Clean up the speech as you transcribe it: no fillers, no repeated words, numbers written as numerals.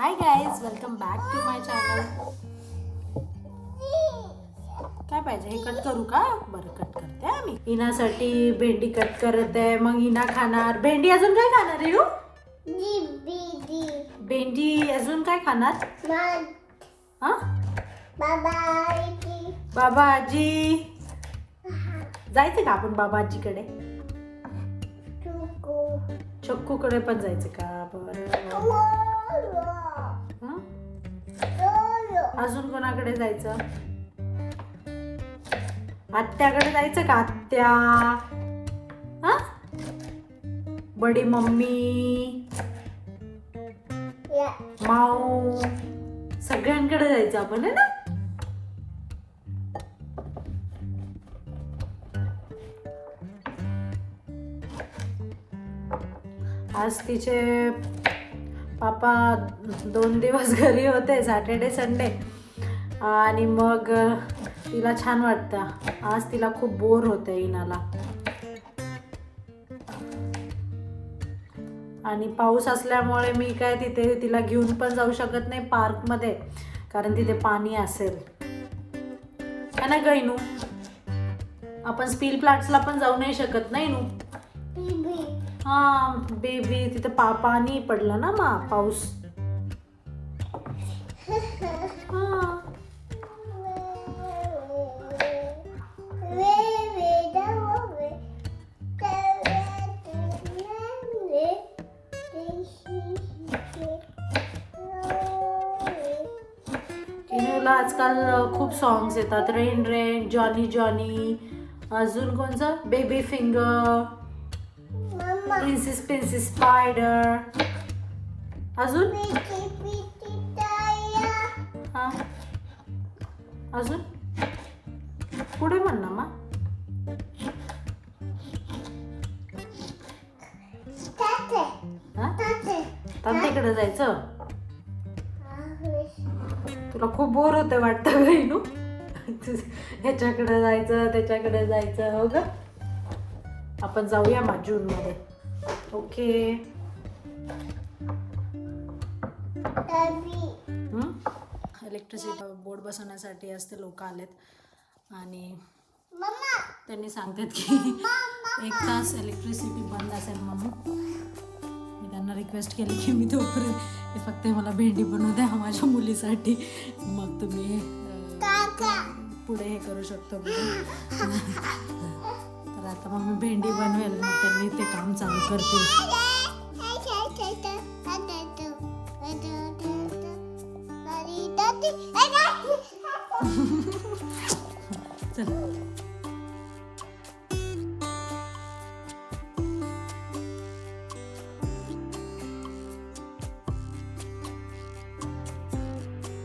High guys, welcome back to my channel. काय पाहिजे, हे कट करू का? बरं, कट करते आम्ही. हिनासाठी भेंडी कट करत आहे. मग हिना खाणार भेंडी. अजून काय खाणार आहे? भेंडी अजून काय खाणार? हा, बाबा आजी. जायचं का आपण बाबा आजीकडे? चक्कूकडे पण जायचं का? बरं. अजून कोणाकडे जायचं? आत्याकडे जायचं का? आत्या, हा, बडी मम्मी, माऊ, सगळ्यांकडे जायचं आपण, है ना? आज तिचे पापा 2 दिवस घरी होते, सॅटर्डे संडे, आणि मग तिला छान वाटतं. आज तिला खूप बोर होते हिनाला. आणि पाऊस असल्यामुळे मी काय तिथे तिला घेऊन पण जाऊ शकत नाही पार्कमध्ये, कारण तिथे पाणी असेल, है ना गैनू? आपण स्टील प्लांट्सला पण जाऊ नाही शकत नाही नू. हा बेबी, तिथे पाणी पडलं ना मग पाऊस. इनूला आजकाल खूप सॉंग्स येतात. रेन रेन, जॉनी जॉनी, अजून कोणचं? Baby finger, princess princess spider, अजून हा, अजून पुढे म्हण ना मा. तात्याकडे जायचं? तुला खूप बोर होतं वाटतं गं. ह्याच्याकडे जायचं, त्याच्याकडे जायचं, हो ग. आपण जाऊया मग जून मध्ये. ओके. इलेक्ट्रिसिटी बोर्ड बसवण्यासाठी असते लोक आलेत आणि त्यांनी सांगतात की 1 तास इलेक्ट्रिसिटी बंद असेल म्हणून. मी त्यांना रिक्वेस्ट केली की मी तोपर्यंत फक्त मला भेंडी बनवू द्या माझ्या मुलीसाठी, मग तुम्ही पुढे हे करू शकतो. तर आता मग मी भेंडी बनवेल, मग त्यांनी ते काम चालू करतील. चल.